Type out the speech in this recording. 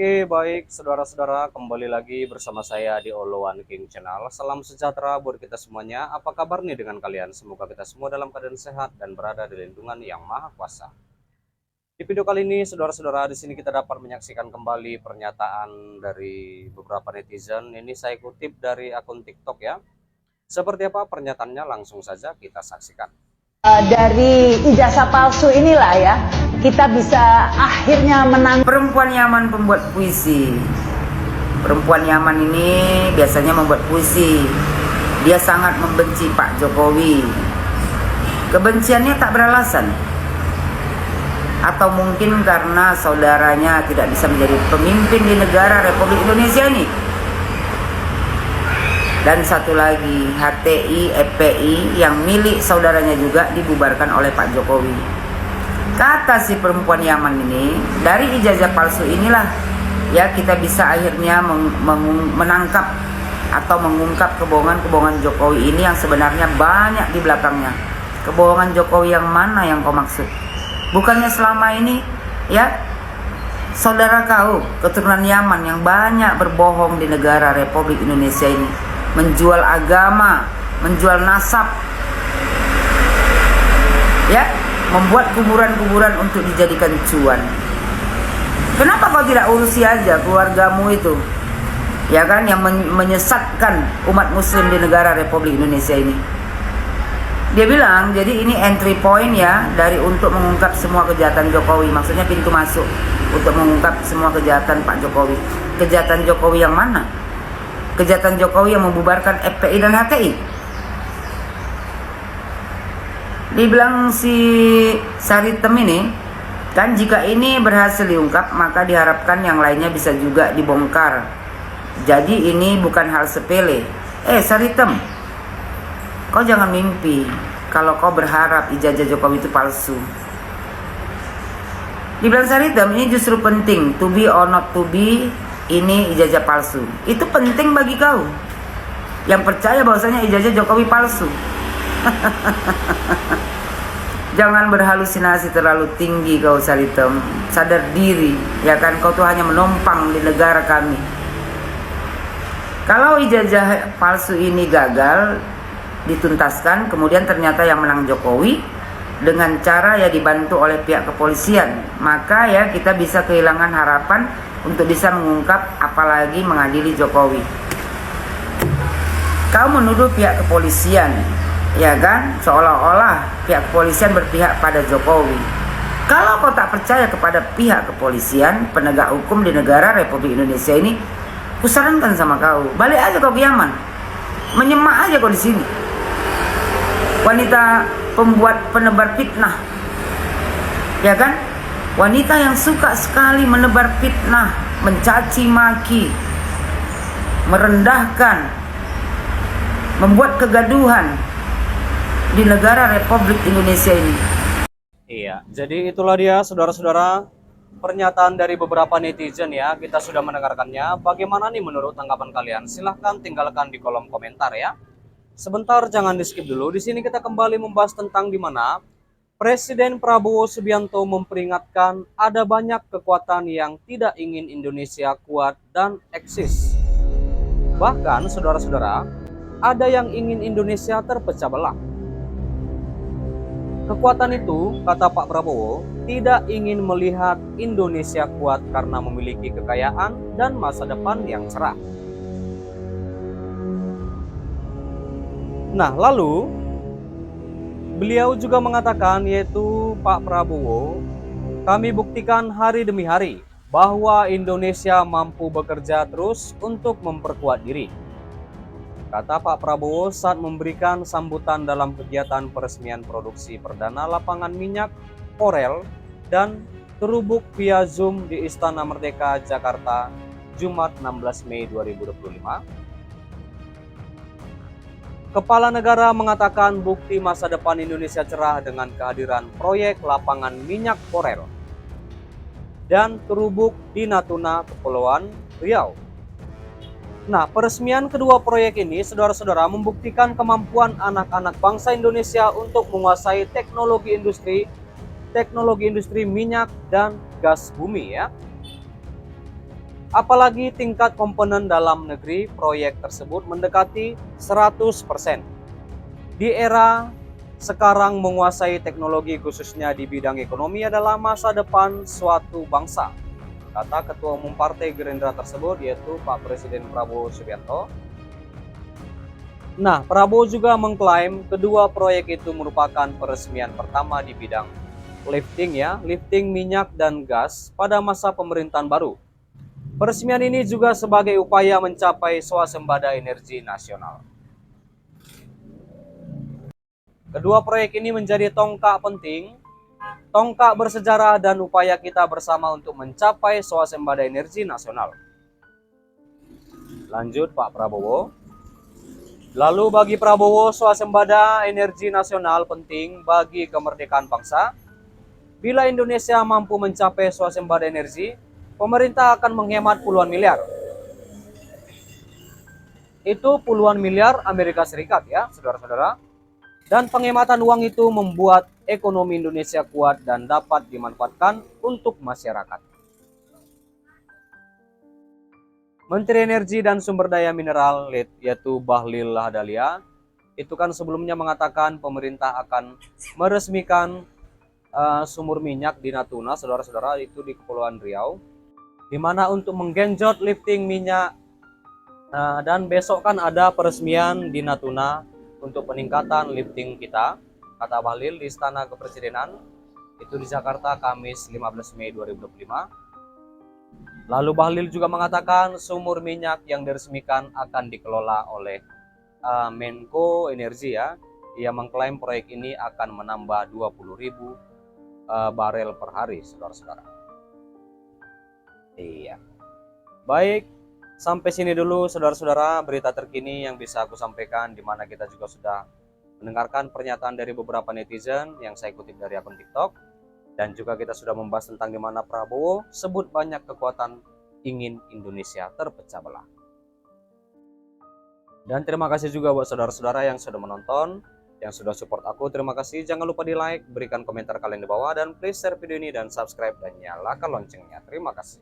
Oke, baik saudara-saudara, kembali lagi bersama saya di All One King Channel. Salam sejahtera buat kita semuanya. Apa kabar nih dengan kalian? Semoga kita semua dalam keadaan sehat dan berada di lindungan yang Maha Kuasa. Di video kali ini, saudara-saudara, di sini kita dapat menyaksikan kembali pernyataan dari beberapa netizen. Ini saya kutip dari akun TikTok ya. Seperti apa pernyataannya? Langsung saja kita saksikan. Dari ijazah palsu inilah ya, kita bisa akhirnya menang. Perempuan Yaman pembuat puisi. Perempuan Yaman ini biasanya membuat puisi. Dia sangat membenci Pak Jokowi. Kebenciannya tak beralasan. Atau mungkin karena saudaranya tidak bisa menjadi pemimpin di negara Republik Indonesia ini. Dan satu lagi, HTI, FPI yang milik saudaranya juga dibubarkan oleh Pak Jokowi. Kata si perempuan Yaman ini, dari ijazah palsu inilah ya kita bisa akhirnya menangkap atau mengungkap kebohongan-kebohongan Jokowi ini yang sebenarnya banyak di belakangnya. Kebohongan Jokowi yang mana yang kau maksud? Bukannya selama ini ya saudara kau keturunan Yaman yang banyak berbohong di negara Republik Indonesia ini, menjual agama, menjual nasab, ya, membuat kuburan-kuburan untuk dijadikan cuan. Kenapa kau tidak urusi aja keluargamu itu, ya kan, yang menyesatkan umat Muslim di negara Republik Indonesia ini? Dia bilang, jadi ini entry point ya dari untuk mengungkap semua kejahatan Jokowi. Maksudnya pintu masuk untuk mengungkap semua kejahatan Pak Jokowi. Kejahatan Jokowi yang mana? Kejahatan Jokowi yang membubarkan FPI dan HTI. Dibilang si Saritem ini, kan jika ini berhasil diungkap, maka diharapkan yang lainnya bisa juga dibongkar. Jadi ini bukan hal sepele. Saritem, kau jangan mimpi kalau kau berharap ijazah Jokowi itu palsu. Dibilang Saritem, ini justru penting, to be or not to be. Ini ijazah palsu. Itu penting bagi kau yang percaya bahwasanya ijazah Jokowi palsu. Jangan berhalusinasi terlalu tinggi kau Saritem. Sadar diri, ya kan, kau tuh hanya menumpang di negara kami. Kalau ijazah palsu ini gagal dituntaskan, kemudian ternyata yang menang Jokowi dengan cara ya dibantu oleh pihak kepolisian, maka ya kita bisa kehilangan harapan untuk bisa mengungkap apalagi mengadili Jokowi. Kau menuduh pihak kepolisian, ya kan, seolah-olah pihak kepolisian berpihak pada Jokowi. Kalau kau tak percaya kepada pihak kepolisian, penegak hukum di negara Republik Indonesia ini, kusarankan sama kau, balik aja kau ke Yaman, menyemak aja kau di sini. Wanita pembuat penebar fitnah, ya kan? Wanita yang suka sekali menebar fitnah, mencaci maki, merendahkan, membuat kegaduhan di negara Republik Indonesia ini. Iya, jadi itulah dia saudara-saudara pernyataan dari beberapa netizen ya. Kita sudah mendengarkannya. Bagaimana nih menurut tanggapan kalian? Silahkan tinggalkan di kolom komentar ya. Sebentar, jangan di skip dulu. Di sini kita kembali membahas tentang di mana Presiden Prabowo Subianto memperingatkan ada banyak kekuatan yang tidak ingin Indonesia kuat dan eksis. Bahkan saudara-saudara, ada yang ingin Indonesia terpecah belah. Kekuatan itu, kata Pak Prabowo, tidak ingin melihat Indonesia kuat karena memiliki kekayaan dan masa depan yang cerah. Nah, lalu beliau juga mengatakan, yaitu Pak Prabowo, kami buktikan hari demi hari bahwa Indonesia mampu bekerja terus untuk memperkuat diri. Kata Pak Prabowo saat memberikan sambutan dalam kegiatan peresmian produksi perdana lapangan minyak Korel dan terubuk via Zoom di Istana Merdeka, Jakarta, Jumat 16 Mei 2025. Kepala negara mengatakan bukti masa depan Indonesia cerah dengan kehadiran proyek lapangan minyak Korel dan terubuk di Natuna, Kepulauan Riau. Nah, peresmian kedua proyek ini, saudara-saudara, membuktikan kemampuan anak-anak bangsa Indonesia untuk menguasai teknologi industri minyak dan gas bumi ya. Apalagi tingkat komponen dalam negeri proyek tersebut mendekati 100%. Di era sekarang menguasai teknologi khususnya di bidang ekonomi adalah masa depan suatu bangsa, kata Ketua Umum Partai Gerindra tersebut yaitu Pak Presiden Prabowo Subianto. Nah, Prabowo juga mengklaim kedua proyek itu merupakan peresmian pertama di bidang lifting minyak dan gas pada masa pemerintahan baru. Peresmian ini juga sebagai upaya mencapai swasembada energi nasional. Kedua proyek ini menjadi tonggak penting, tonggak bersejarah dan upaya kita bersama untuk mencapai swasembada energi nasional. Lanjut Pak Prabowo. Lalu bagi Prabowo, swasembada energi nasional penting bagi kemerdekaan bangsa. Bila Indonesia mampu mencapai swasembada energi, pemerintah akan menghemat puluhan miliar. Itu puluhan miliar Amerika Serikat ya, saudara-saudara. Dan penghematan uang itu membuat ekonomi Indonesia kuat dan dapat dimanfaatkan untuk masyarakat. Menteri Energi dan Sumber Daya Mineral yaitu Bahlil Lahadalia itu kan sebelumnya mengatakan pemerintah akan meresmikan sumur minyak di Natuna, saudara-saudara, itu di Kepulauan Riau, di mana untuk menggenjot lifting minyak. Dan besok kan ada peresmian di Natuna untuk peningkatan lifting kita, kata Bahlil di Istana Kepresidenan, itu di Jakarta Kamis 15 Mei 2025. Lalu Bahlil juga mengatakan sumur minyak yang diresmikan akan dikelola oleh Menko Energi ya. Ia mengklaim proyek ini akan menambah 20.000 barel per hari, saudara-saudara. Iya. Baik, sampai sini dulu saudara-saudara berita terkini yang bisa aku sampaikan, di mana kita juga sudah mendengarkan pernyataan dari beberapa netizen yang saya kutip dari akun TikTok, dan juga kita sudah membahas tentang di mana Prabowo sebut banyak kekuatan ingin Indonesia terpecah belah. Dan terima kasih juga buat saudara-saudara yang sudah menonton, yang sudah support aku. Terima kasih. Jangan lupa di like, berikan komentar kalian di bawah, dan please share video ini dan subscribe dan nyalakan loncengnya. Terima kasih.